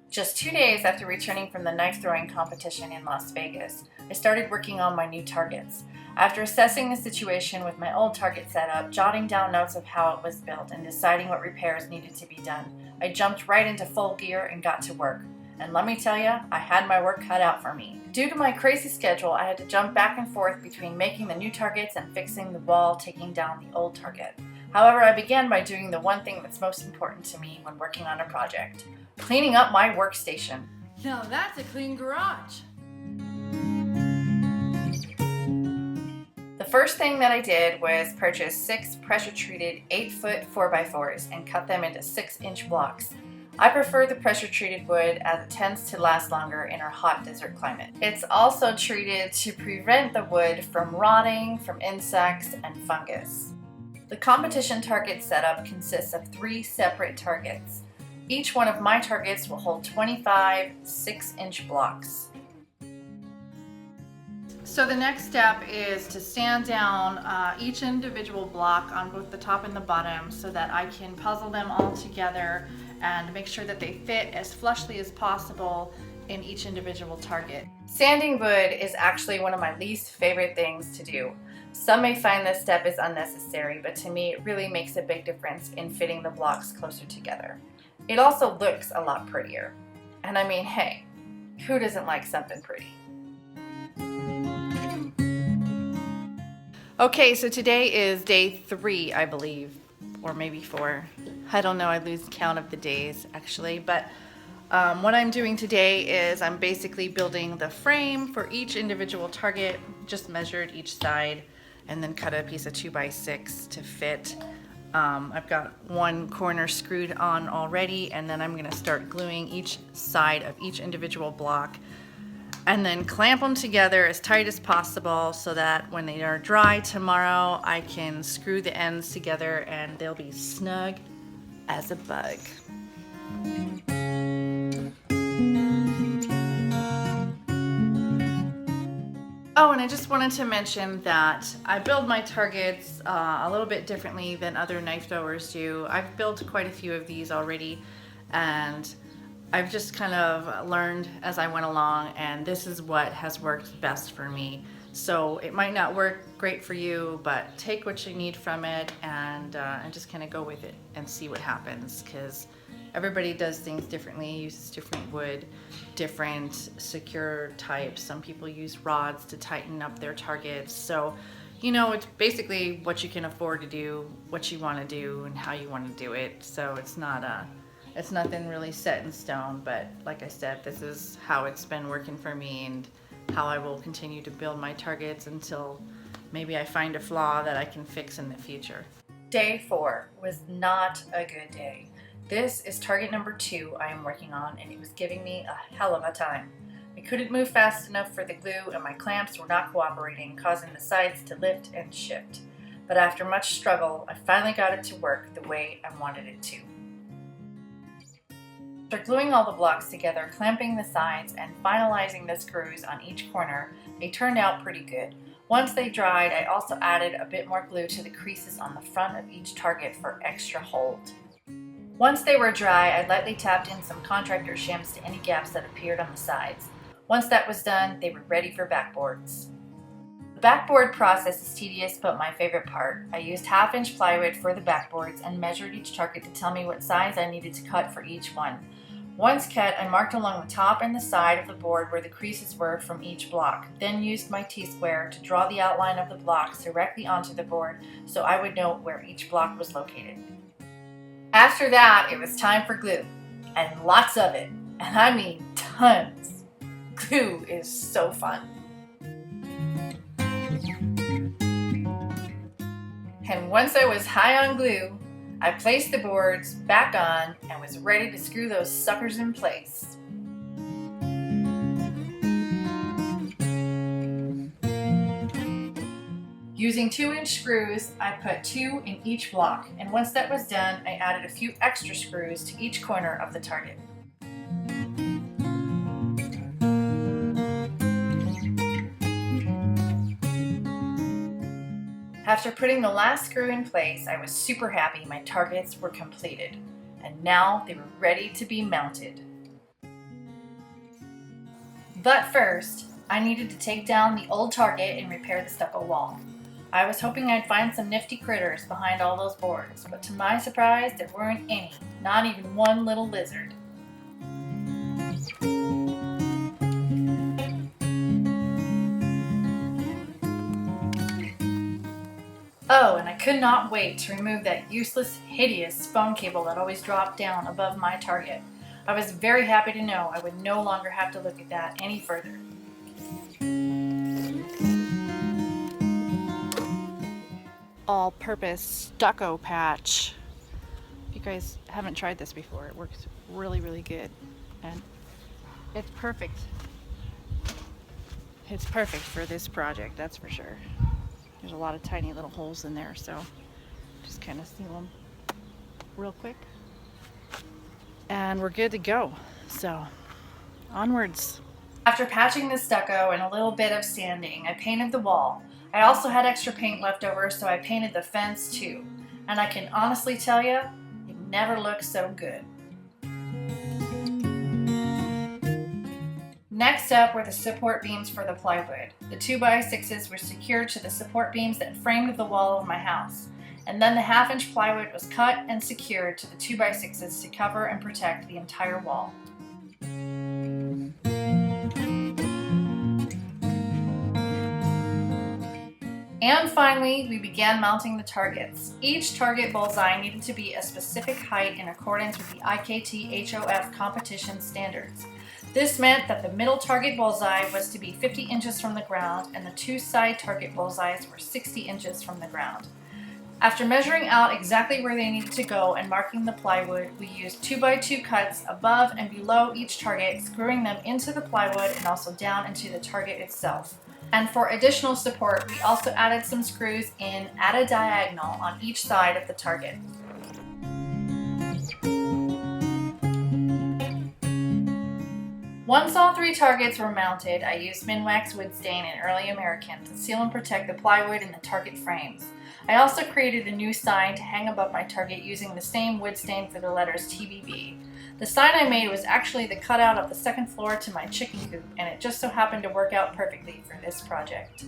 Just 2 days after returning from the knife throwing competition in Las Vegas, I started working on my new targets. After assessing the situation with my old target setup, jotting down notes of how it was built, and deciding what repairs needed to be done, I jumped right into full gear and got to work. And let me tell you, I had my work cut out for me. Due to my crazy schedule, I had to jump back and forth between making the new targets and fixing the wall taking down the old target. However, I began by doing the one thing that's most important to me when working on a project: cleaning up my workstation. Now that's a clean garage. The first thing that I did was purchase 6 pressure-treated 8-foot 4x4s and cut them into 6-inch blocks. I prefer the pressure-treated wood as it tends to last longer in our hot desert climate. It's also treated to prevent the wood from rotting from insects and fungus. The competition target setup consists of 3 separate targets. Each one of my targets will hold 25 6-inch blocks. So the next step is to sand down each individual block on both the top and the bottom so that I can puzzle them all together and make sure that they fit as flushly as possible in each individual target. Sanding wood is actually one of my least favorite things to do. Some may find this step is unnecessary, but to me it really makes a big difference in fitting the blocks closer together. It also looks a lot prettier. And I mean, hey, who doesn't like something pretty? Okay, so today is day 3, I believe, or maybe 4. I don't know, I lose count of the days actually, but what I'm doing today is I'm basically building the frame for each individual target, just measured each side, and then cut a piece of 2x6 to fit. I've got one corner screwed on already, and then I'm gonna start gluing each side of each individual block and then clamp them together as tight as possible so that when they are dry tomorrow, I can screw the ends together and they'll be snug as a bug. Oh, and I just wanted to mention that I build my targets a little bit differently than other knife throwers do. I've built quite a few of these already, and I've just kind of learned as I went along, and this is what has worked best for me. So it might not work great for you, but take what you need from it and just kind of go with it and see what happens, because everybody does things differently, uses different wood, different secure types. Some people use rods to tighten up their targets. So, you know, it's basically what you can afford to do, what you want to do, and how you want to do it. So it's nothing really set in stone, but like I said, this is how it's been working for me and how I will continue to build my targets until maybe I find a flaw that I can fix in the future. Day 4 was not a good day. This is target number 2 I am working on, and it was giving me a hell of a time. I couldn't move fast enough for the glue, and my clamps were not cooperating, causing the sides to lift and shift. But after much struggle, I finally got it to work the way I wanted it to. After gluing all the blocks together, clamping the sides, and finalizing the screws on each corner, they turned out pretty good. Once they dried, I also added a bit more glue to the creases on the front of each target for extra hold. Once they were dry, I lightly tapped in some contractor shims to any gaps that appeared on the sides. Once that was done, they were ready for backboards. The backboard process is tedious, but my favorite part. I used 1/2-inch plywood for the backboards and measured each target to tell me what size I needed to cut for each one. Once cut, I marked along the top and the side of the board where the creases were from each block, then used my T-square to draw the outline of the blocks directly onto the board so I would know where each block was located. After that, it was time for glue, and lots of it, and I mean tons. Glue is so fun. And once I was high on glue, I placed the boards back on and was ready to screw those suckers in place. Using 2-inch screws, I put 2 in each block, and once that was done, I added a few extra screws to each corner of the target. After putting the last screw in place, I was super happy my targets were completed, and now they were ready to be mounted. But first, I needed to take down the old target and repair the stucco wall. I was hoping I'd find some nifty critters behind all those boards, but to my surprise, there weren't any, not even one little lizard. Oh, and I could not wait to remove that useless, hideous phone cable that always dropped down above my target. I was very happy to know I would no longer have to look at that any further. All-purpose stucco patch. If you guys haven't tried this before, it works really, really good. And it's perfect. It's perfect for this project, that's for sure. There's a lot of tiny little holes in there, so just kind of seal them real quick. And we're good to go. So, onwards. After patching the stucco and a little bit of sanding, I painted the wall. I also had extra paint left over, so I painted the fence too. And I can honestly tell you, it never looked so good. Next up were the support beams for the plywood. The 2x6s were secured to the support beams that framed the wall of my house. And then the 1/2-inch plywood was cut and secured to the 2x6s to cover and protect the entire wall. And finally, we began mounting the targets. Each target bullseye needed to be a specific height in accordance with the IKT HOF competition standards. This meant that the middle target bullseye was to be 50 inches from the ground and the 2 side target bullseyes were 60 inches from the ground. After measuring out exactly where they needed to go and marking the plywood, we used 2x2 cuts above and below each target, screwing them into the plywood and also down into the target itself. And for additional support, we also added some screws in at a diagonal on each side of the target. Once all 3 targets were mounted, I used Minwax wood stain in Early American to seal and protect the plywood and the target frames. I also created a new sign to hang above my target using the same wood stain for the letters TBB. The sign I made was actually the cutout of the second floor to my chicken coop, and it just so happened to work out perfectly for this project.